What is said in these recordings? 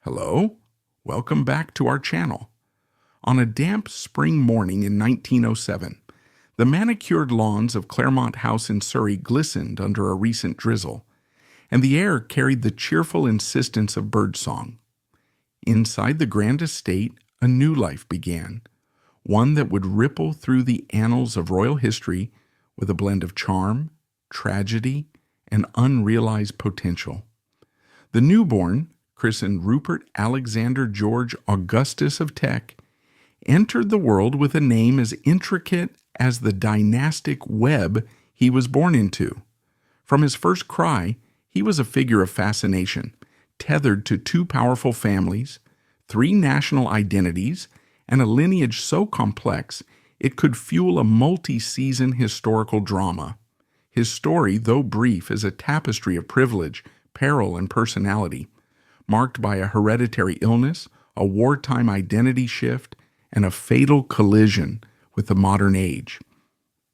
Hello, welcome back to our channel. On a damp spring morning in 1907, the manicured lawns of Claremont House in Surrey glistened under a recent drizzle, and the air carried the cheerful insistence of birdsong. Inside the grand estate, a new life began, one that would ripple through the annals of royal history with a blend of charm, tragedy, and unrealized potential. The newborn, christened Rupert Alexander George Augustus of Teck, entered the world with a name as intricate as the dynastic web he was born into. From his first cry, he was a figure of fascination, tethered to two powerful families, three national identities, and a lineage so complex it could fuel a multi-season historical drama. His story, though brief, is a tapestry of privilege, peril, and personality, marked by a hereditary illness, a wartime identity shift, and a fatal collision with the modern age.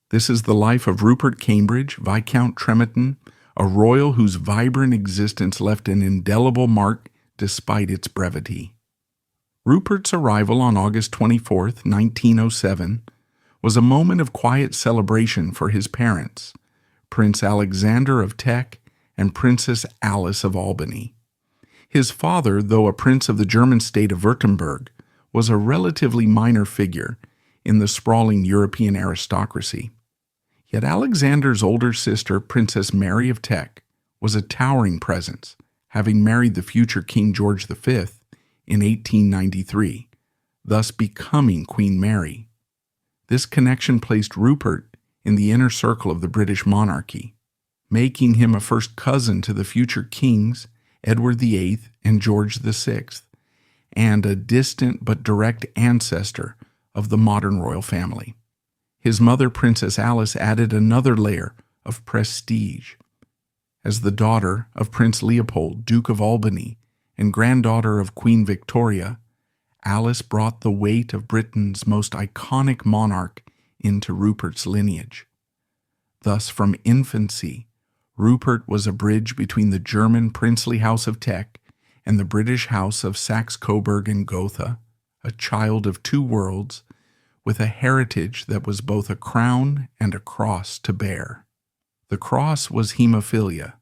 This is the life of Rupert Cambridge, Viscount Trematon, a royal whose vibrant existence left an indelible mark despite its brevity. Rupert's arrival on August 24, 1907, was a moment of quiet celebration for his parents, Prince Alexander of Teck and Princess Alice of Albany. His father, though a prince of the German state of Württemberg, was a relatively minor figure in the sprawling European aristocracy. Yet Alexander's older sister, Princess Mary of Teck, was a towering presence, having married the future King George V in 1893, thus becoming Queen Mary. This connection placed Rupert in the inner circle of the British monarchy, making him a first cousin to the future kings Edward VIII and George VI, and a distant but direct ancestor of the modern royal family. His mother, Princess Alice, added another layer of prestige. As the daughter of Prince Leopold, Duke of Albany, and granddaughter of Queen Victoria, Alice brought the weight of Britain's most iconic monarch into Rupert's lineage. Thus, from infancy, Rupert was a bridge between the German princely house of Teck and the British house of Saxe-Coburg and Gotha, a child of two worlds, with a heritage that was both a crown and a cross to bear. The cross was hemophilia,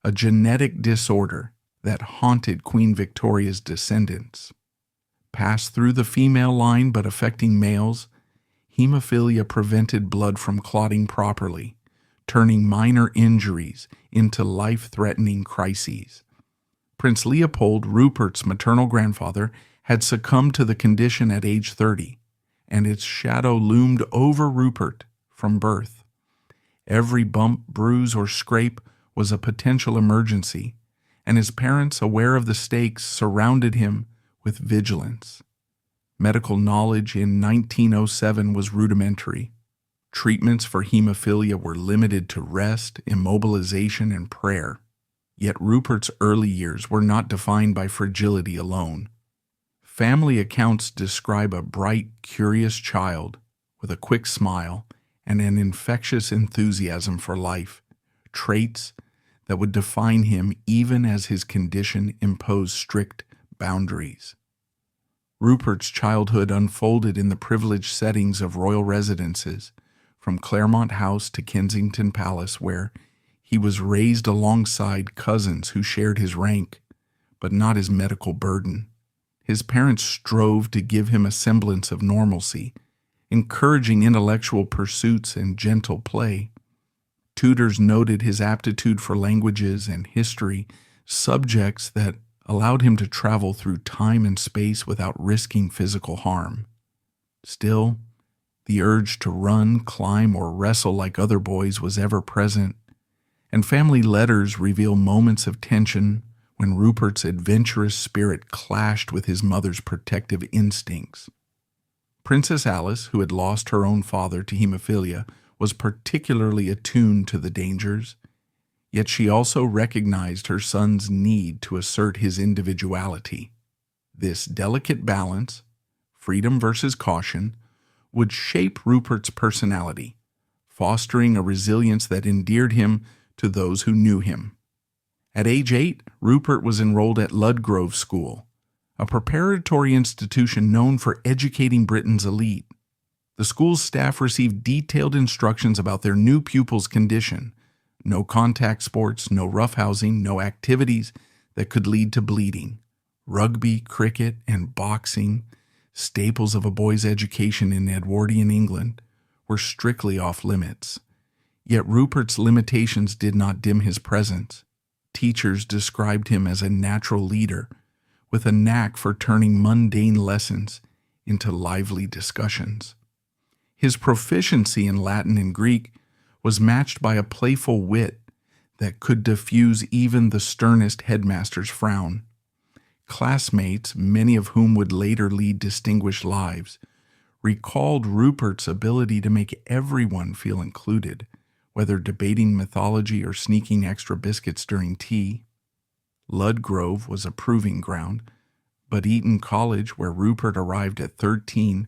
a genetic disorder that haunted Queen Victoria's descendants. Passed through the female line but affecting males, hemophilia prevented blood from clotting properly, turning minor injuries into life-threatening crises. Prince Leopold, Rupert's maternal grandfather, had succumbed to the condition at age 30, and its shadow loomed over Rupert from birth. Every bump, bruise, or scrape was a potential emergency, and his parents, aware of the stakes, surrounded him with vigilance. Medical knowledge in 1907 was rudimentary. Treatments for hemophilia were limited to rest, immobilization, and prayer. Yet Rupert's early years were not defined by fragility alone. Family accounts describe a bright, curious child with a quick smile and an infectious enthusiasm for life, traits that would define him even as his condition imposed strict boundaries. Rupert's childhood unfolded in the privileged settings of royal residences, from Claremont House to Kensington Palace, where he was raised alongside cousins who shared his rank, but not his medical burden. His parents strove to give him a semblance of normalcy, encouraging intellectual pursuits and gentle play. Tutors noted his aptitude for languages and history, subjects that allowed him to travel through time and space without risking physical harm. Still, the urge to run, climb, or wrestle like other boys was ever present, and family letters reveal moments of tension when Rupert's adventurous spirit clashed with his mother's protective instincts. Princess Alice, who had lost her own father to hemophilia, was particularly attuned to the dangers, yet she also recognized her son's need to assert his individuality. This delicate balance, freedom versus caution, would shape Rupert's personality, fostering a resilience that endeared him to those who knew him. At age 8, Rupert was enrolled at Ludgrove School, a preparatory institution known for educating Britain's elite. The school's staff received detailed instructions about their new pupils' condition. No contact sports, no roughhousing, no activities that could lead to bleeding. Rugby, cricket, and boxing, staples of a boy's education in Edwardian England, were strictly off limits. Yet Rupert's limitations did not dim his presence. Teachers described him as a natural leader, with a knack for turning mundane lessons into lively discussions. His proficiency in Latin and Greek was matched by a playful wit that could diffuse even the sternest headmaster's frown. Classmates, many of whom would later lead distinguished lives, recalled Rupert's ability to make everyone feel included, whether debating mythology or sneaking extra biscuits during tea. Ludgrove was a proving ground, but Eton College, where Rupert arrived at 13,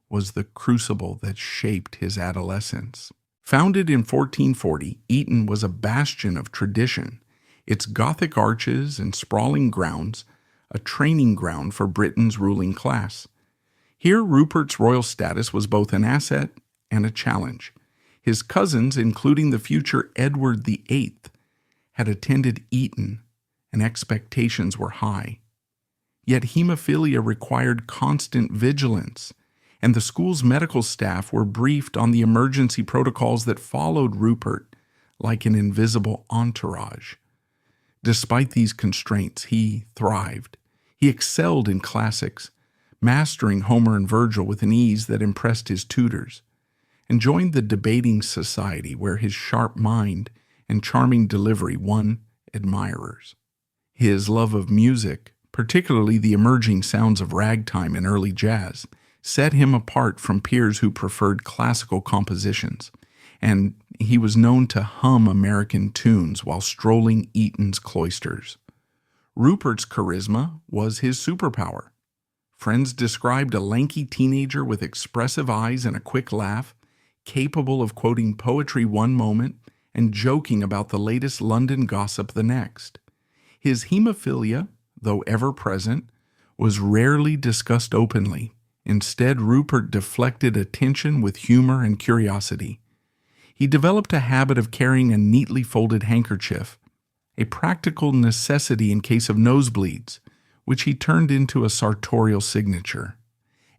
was the crucible that shaped his adolescence. Founded in 1440, Eton was a bastion of tradition, its Gothic arches and sprawling grounds a training ground for Britain's ruling class. Here, Rupert's royal status was both an asset and a challenge. His cousins, including the future Edward VIII, had attended Eton, and expectations were high. Yet hemophilia required constant vigilance, and the school's medical staff were briefed on the emergency protocols that followed Rupert like an invisible entourage. Despite these constraints, he thrived. He excelled in classics, mastering Homer and Virgil with an ease that impressed his tutors, and joined the debating society where his sharp mind and charming delivery won admirers. His love of music, particularly the emerging sounds of ragtime and early jazz, set him apart from peers who preferred classical compositions, and he was known to hum American tunes while strolling Eton's cloisters. Rupert's charisma was his superpower. Friends described a lanky teenager with expressive eyes and a quick laugh, capable of quoting poetry one moment and joking about the latest London gossip the next. His hemophilia, though ever present, was rarely discussed openly. Instead, Rupert deflected attention with humor and curiosity. He developed a habit of carrying a neatly folded handkerchief, a practical necessity in case of nosebleeds, which he turned into a sartorial signature.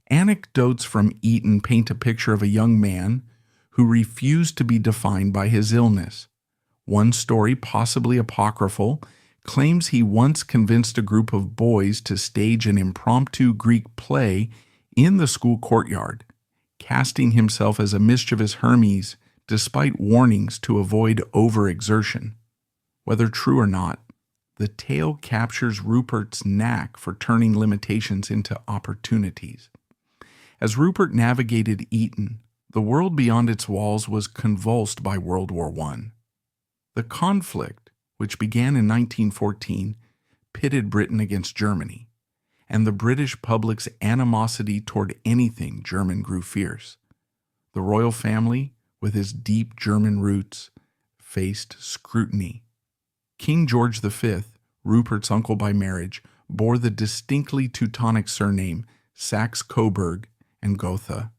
Anecdotes from Eton paint a picture of a young man who refused to be defined by his illness. One story, possibly apocryphal, claims he once convinced a group of boys to stage an impromptu Greek play in the school courtyard, casting himself as a mischievous Hermes despite warnings to avoid overexertion. Whether true or not, the tale captures Rupert's knack for turning limitations into opportunities. As Rupert navigated Eton, the world beyond its walls was convulsed by World War I. The conflict, which began in 1914, pitted Britain against Germany, and the British public's animosity toward anything German grew fierce. The royal family, with its deep German roots, faced scrutiny. King George V, Rupert's uncle by marriage, bore the distinctly Teutonic surname Saxe-Coburg and Gotha,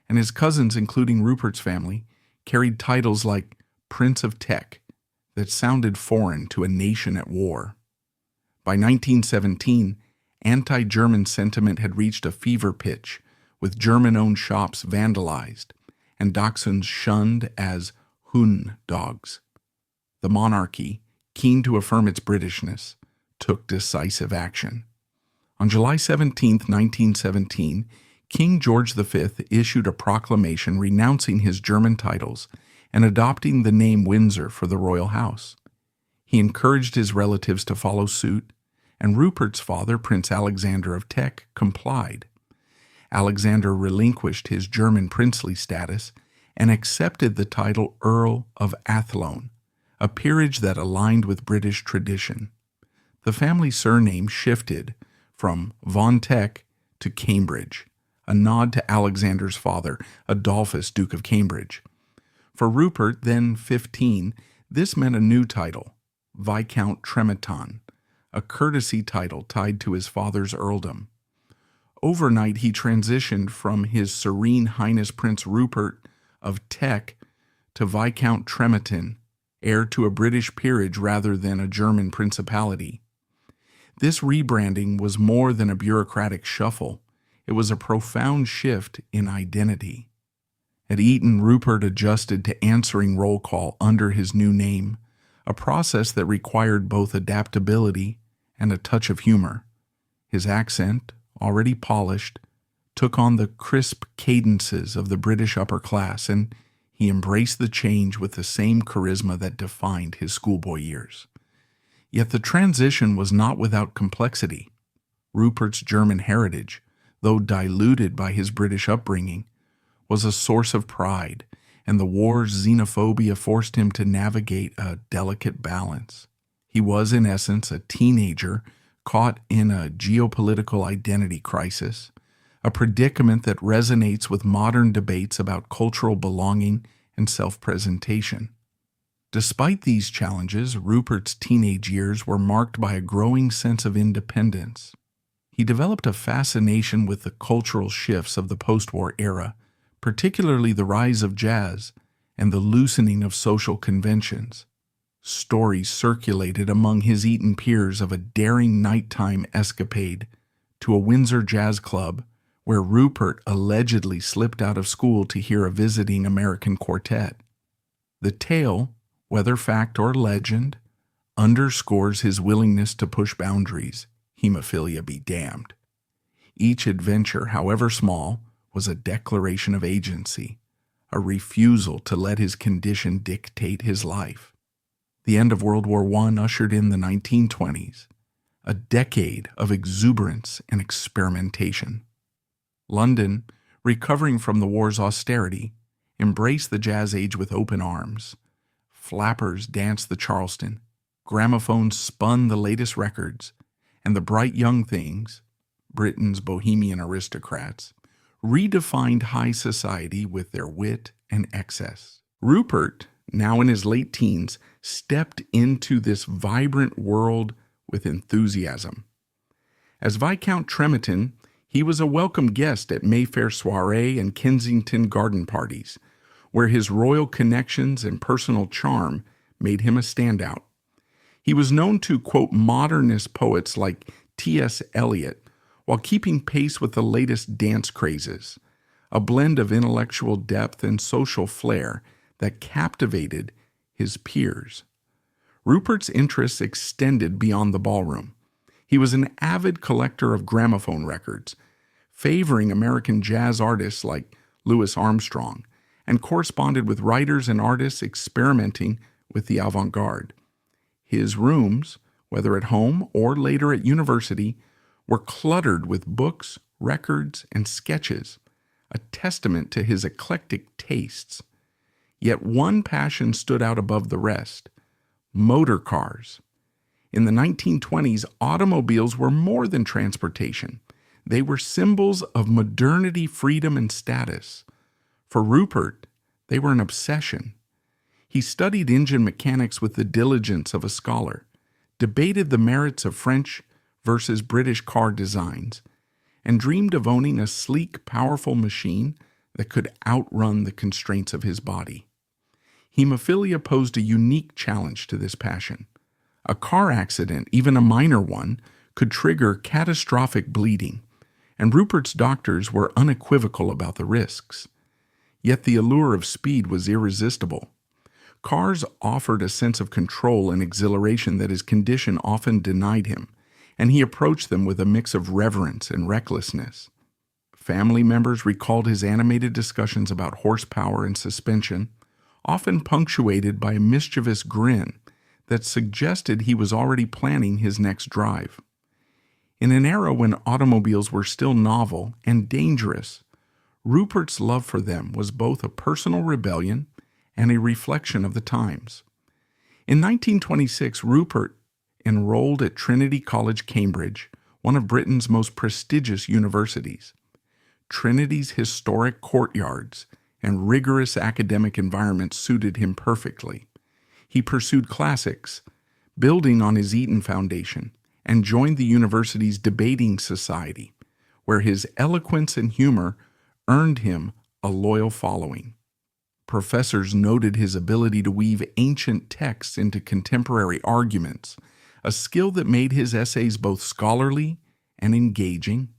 and his cousins, including Rupert's family, carried titles like Prince of Teck that sounded foreign to a nation at war. By 1917, anti-German sentiment had reached a fever pitch, with German-owned shops vandalized and dachshunds shunned as Hund dogs. The monarchy, keen to affirm its Britishness, took decisive action. On July 17, 1917, King George V issued a proclamation renouncing his German titles and adopting the name Windsor for the royal house. He encouraged his relatives to follow suit, and Rupert's father, Prince Alexander of Teck, complied. Alexander relinquished his German princely status and accepted the title Earl of Athlone, a peerage that aligned with British tradition. The family surname shifted from von Teck to Cambridge, a nod to Alexander's father, Adolphus, Duke of Cambridge. For Rupert, then 15, this meant a new title, Viscount Trematon, a courtesy title tied to his father's earldom. Overnight, he transitioned from His Serene Highness Prince Rupert of Teck to Viscount Trematon, heir to a British peerage rather than a German principality. This rebranding was more than a bureaucratic shuffle. It was a profound shift in identity. At Eton, Rupert adjusted to answering roll call under his new name, a process that required both adaptability and a touch of humor. His accent, already polished, took on the crisp cadences of the British upper class, and he embraced the change with the same charisma that defined his schoolboy years. Yet the transition was not without complexity. Rupert's German heritage, though diluted by his British upbringing, was a source of pride, and the war's xenophobia forced him to navigate a delicate balance. He was, in essence, a teenager caught in a geopolitical identity crisis, a predicament that resonates with modern debates about cultural belonging and self-presentation. Despite these challenges, Rupert's teenage years were marked by a growing sense of independence. He developed a fascination with the cultural shifts of the post-war era, particularly the rise of jazz and the loosening of social conventions. Stories circulated among his Eton peers of a daring nighttime escapade to a Windsor jazz club where Rupert allegedly slipped out of school to hear a visiting American quartet. The tale, whether fact or legend, underscores his willingness to push boundaries, hemophilia be damned. Each adventure, however small, was a declaration of agency, a refusal to let his condition dictate his life. The end of World War I ushered in the 1920s, a decade of exuberance and experimentation. London, recovering from the war's austerity, embraced the jazz age with open arms. Flappers danced the Charleston, gramophones spun the latest records, and the bright young things, Britain's bohemian aristocrats, redefined high society with their wit and excess. Rupert, now in his late teens, stepped into this vibrant world with enthusiasm. As Viscount Trematon, he was a welcome guest at Mayfair soirée and Kensington garden parties, where his royal connections and personal charm made him a standout. He was known to quote modernist poets like T.S. Eliot while keeping pace with the latest dance crazes, a blend of intellectual depth and social flair that captivated his peers. Rupert's interests extended beyond the ballroom. He was an avid collector of gramophone records, favoring American jazz artists like Louis Armstrong, and corresponded with writers and artists experimenting with the avant-garde. His rooms, whether at home or later at university, were cluttered with books, records, and sketches, a testament to his eclectic tastes. Yet one passion stood out above the rest: motor cars. In the 1920s, automobiles were more than transportation. They were symbols of modernity, freedom, and status. For Rupert, they were an obsession. He studied engine mechanics with the diligence of a scholar, debated the merits of French versus British car designs, and dreamed of owning a sleek, powerful machine that could outrun the constraints of his body. Hemophilia posed a unique challenge to this passion. A car accident, even a minor one, could trigger catastrophic bleeding, and Rupert's doctors were unequivocal about the risks. Yet the allure of speed was irresistible. Cars offered a sense of control and exhilaration that his condition often denied him, and he approached them with a mix of reverence and recklessness. Family members recalled his animated discussions about horsepower and suspension, often punctuated by a mischievous grin that suggested he was already planning his next drive. In an era when automobiles were still novel and dangerous, Rupert's love for them was both a personal rebellion and a reflection of the times. In 1926, Rupert enrolled at Trinity College, Cambridge, one of Britain's most prestigious universities. Trinity's historic courtyards and rigorous academic environment suited him perfectly. He pursued classics, building on his Eton foundation, and joined the university's debating society, where his eloquence and humor earned him a loyal following. Professors noted his ability to weave ancient texts into contemporary arguments, a skill that made his essays both scholarly and engaging.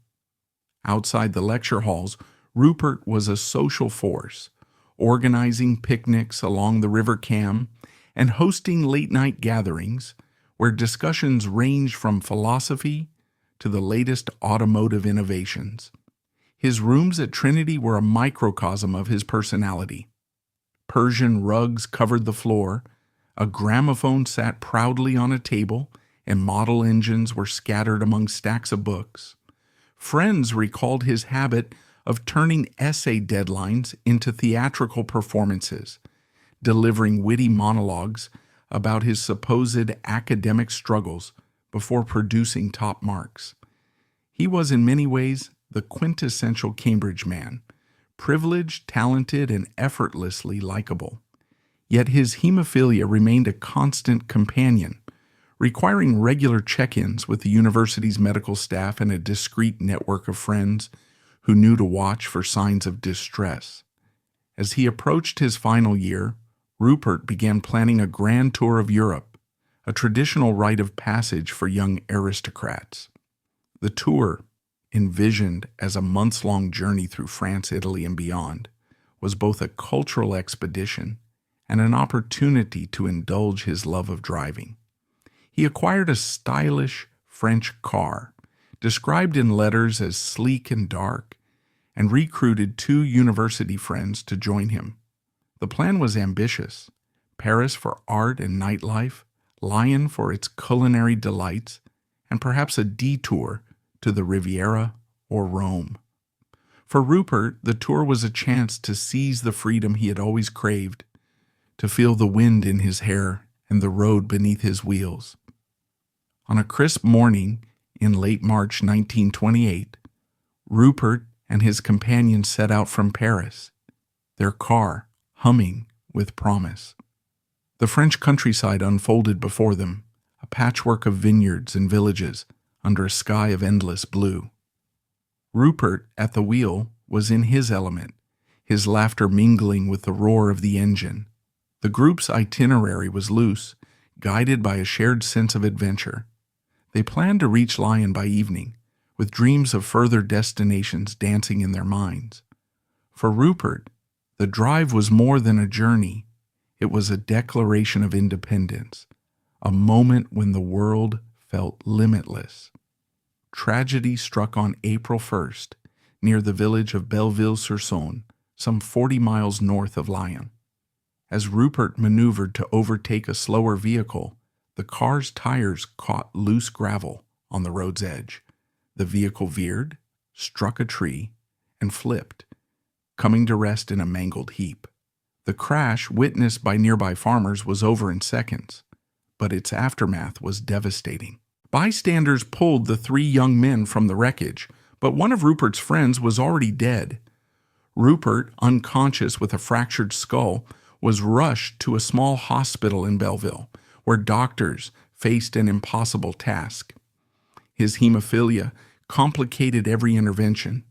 Outside the lecture halls, Rupert was a social force, organizing picnics along the River Cam and hosting late-night gatherings where discussions ranged from philosophy to the latest automotive innovations. His rooms at Trinity were a microcosm of his personality. Persian rugs covered the floor, a gramophone sat proudly on a table, and model engines were scattered among stacks of books. Friends recalled his habit of turning essay deadlines into theatrical performances, delivering witty monologues about his supposed academic struggles before producing top marks. He was in many ways the quintessential Cambridge man, privileged, talented, and effortlessly likable. Yet his hemophilia remained a constant companion, requiring regular check-ins with the university's medical staff and a discreet network of friends who knew to watch for signs of distress. As he approached his final year, Rupert began planning a grand tour of Europe, a traditional rite of passage for young aristocrats. The tour, envisioned as a months-long journey through France, Italy, and beyond, was both a cultural expedition and an opportunity to indulge his love of driving. He acquired a stylish French car, described in letters as sleek and dark, and recruited 2 university friends to join him. The plan was ambitious: Paris for art and nightlife, Lyon for its culinary delights, and perhaps a detour to the Riviera or Rome. For Rupert, the tour was a chance to seize the freedom he had always craved, to feel the wind in his hair and the road beneath his wheels. On a crisp morning in late March 1928, Rupert and his companion set out from Paris, their car humming with promise. The French countryside unfolded before them, a patchwork of vineyards and villages under a sky of endless blue. Rupert, at the wheel, was in his element, his laughter mingling with the roar of the engine. The group's itinerary was loose, guided by a shared sense of adventure. They planned to reach Lyon by evening, with dreams of further destinations dancing in their minds. For Rupert, the drive was more than a journey. It was a declaration of independence, a moment when the world felt limitless. Tragedy struck on April 1st, near the village of Belleville-sur-Saône, some 40 miles north of Lyon. As Rupert maneuvered to overtake a slower vehicle, the car's tires caught loose gravel on the road's edge. The vehicle veered, struck a tree, and flipped, coming to rest in a mangled heap. The crash, witnessed by nearby farmers, was over in seconds, but its aftermath was devastating. Bystanders pulled the 3 young men from the wreckage, but one of Rupert's friends was already dead. Rupert, unconscious with a fractured skull, was rushed to a small hospital in Belleville, where doctors faced an impossible task. His hemophilia complicated every intervention,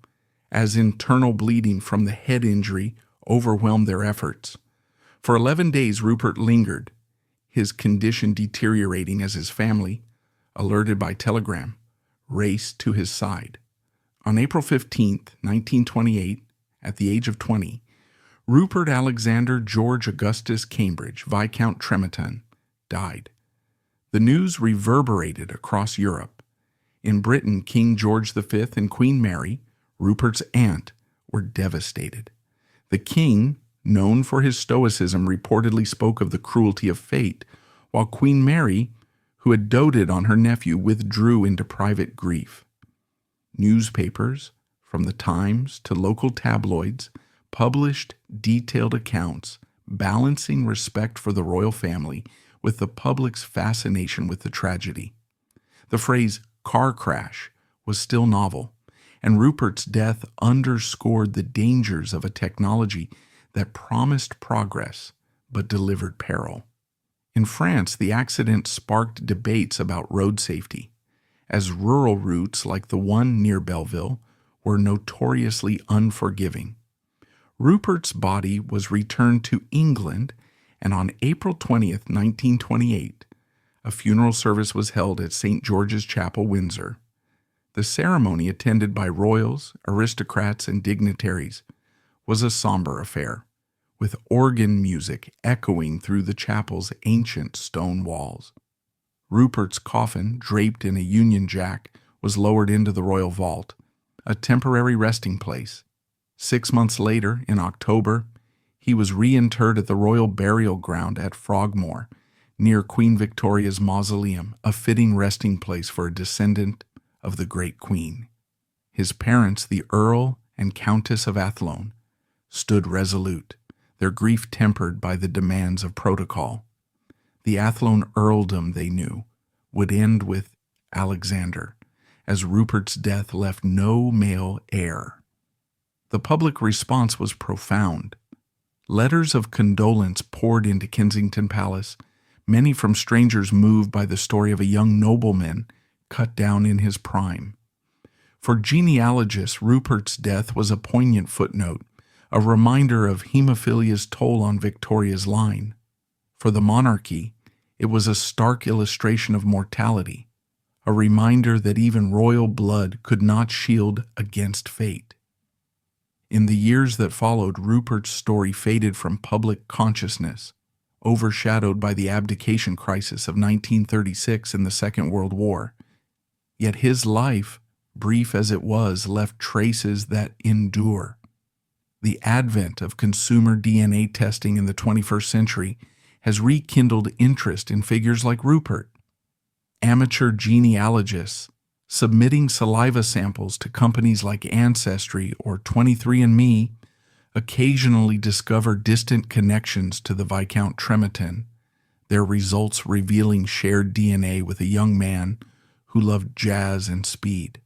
as internal bleeding from the head injury overwhelmed their efforts. For 11 days, Rupert lingered, his condition deteriorating as his family, alerted by telegram, raced to his side. On April 15, 1928, at the age of 20, Rupert Alexander George Augustus Cambridge, Viscount Trematon, died. The news reverberated across Europe. In Britain, King George V and Queen Mary, Rupert's aunt, were devastated. The king, known for his stoicism, reportedly spoke of the cruelty of fate, while Queen Mary, who had doted on her nephew, withdrew into private grief. Newspapers, from the Times to local tabloids, published detailed accounts balancing respect for the royal family with the public's fascination with the tragedy. The phrase car crash was still novel, and Rupert's death underscored the dangers of a technology that promised progress but delivered peril. In France, the accident sparked debates about road safety. as rural routes like the one near Belleville were notoriously unforgiving. Rupert's body was returned to England, and on April 20th, 1928, a funeral service was held at St. George's Chapel, Windsor. The ceremony, attended by royals, aristocrats, and dignitaries, was a somber affair, with organ music echoing through the chapel's ancient stone walls. Rupert's coffin, draped in a Union Jack, was lowered into the royal vault, a temporary resting place. 6 months later, in October, he was reinterred at the Royal Burial Ground at Frogmore, near Queen Victoria's mausoleum, a fitting resting place for a descendant of the great queen. His parents, the Earl and Countess of Athlone, stood resolute, their grief tempered by the demands of protocol. The Athlone earldom, they knew, would end with Alexander, as Rupert's death left no male heir. The public response was profound. Letters of condolence poured into Kensington Palace, many from strangers moved by the story of a young nobleman cut down in his prime. For genealogists, Rupert's death was a poignant footnote, a reminder of Hemophilia's toll on Victoria's line. For the monarchy, it was a stark illustration of mortality, a reminder that even royal blood could not shield against fate. In the years that followed, Rupert's story faded from public consciousness, overshadowed by the abdication crisis of 1936 and the Second World War. Yet his life, brief as it was, left traces that endure. The advent of consumer DNA testing in the 21st century has rekindled interest in figures like Rupert. Amateur genealogists, submitting saliva samples to companies like Ancestry or 23andMe, occasionally discover distant connections to the Viscount Trematon, their results revealing shared DNA with a young man who loved jazz and speed.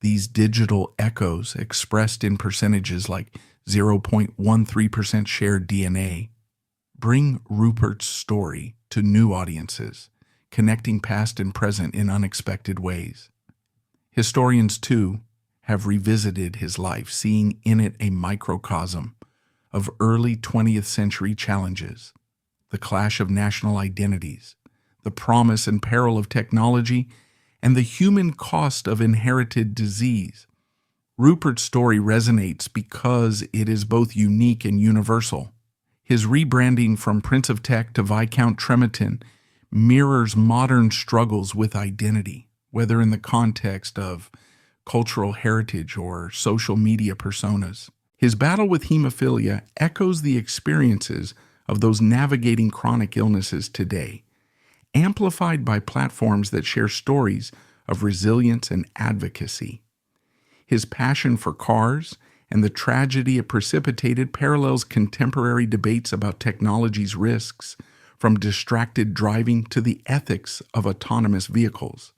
These digital echoes, expressed in percentages like 0.13% shared DNA, bring Rupert's story to new audiences, connecting past and present in unexpected ways. Historians, too, have revisited his life, seeing in it a microcosm of early 20th century challenges, the clash of national identities, the promise and peril of technology, and the human cost of inherited disease. Rupert's story resonates because it is both unique and universal. His rebranding from Prince of Teck to Viscount Trematon mirrors modern struggles with identity, whether in the context of cultural heritage or social media personas. His battle with hemophilia echoes the experiences of those navigating chronic illnesses today, amplified by platforms that share stories of resilience and advocacy. His passion for cars and the tragedy it precipitated parallels contemporary debates about technology's risks, from distracted driving to the ethics of autonomous vehicles.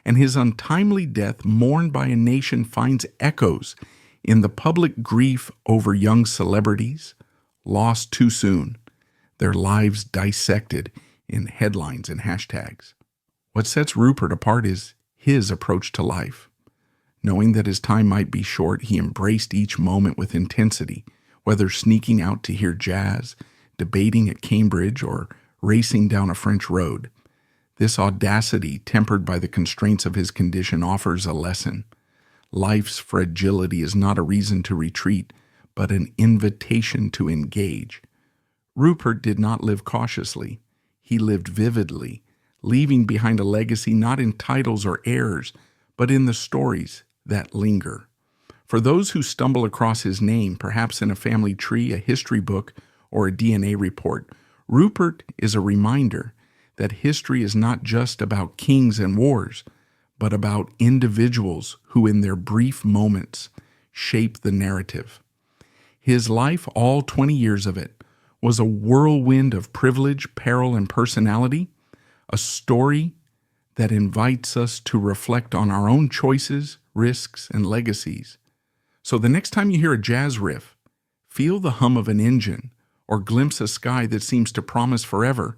And his untimely death, mourned by a nation, finds echoes in the public grief over young celebrities lost too soon, their lives dissected in headlines and hashtags. What sets Rupert apart is his approach to life. Knowing that his time might be short, he embraced each moment with intensity, whether sneaking out to hear jazz, debating at Cambridge, or racing down a French road. This audacity, tempered by the constraints of his condition, offers a lesson. Life's fragility is not a reason to retreat, but an invitation to engage. Rupert did not live cautiously. He lived vividly, leaving behind a legacy not in titles or heirs, but in the stories that linger. For those who stumble across his name, perhaps in a family tree, a history book, or a DNA report, Rupert is a reminder that history is not just about kings and wars, but about individuals who in their brief moments shape the narrative. His life, all 20 years of it, was a whirlwind of privilege, peril, and personality, a story that invites us to reflect on our own choices, risks, and legacies. So the next time you hear a jazz riff, feel the hum of an engine, or glimpse a sky that seems to promise forever,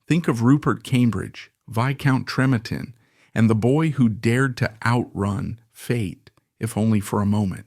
think of Rupert Cambridge, Viscount Trematon, and the boy who dared to outrun fate, if only for a moment.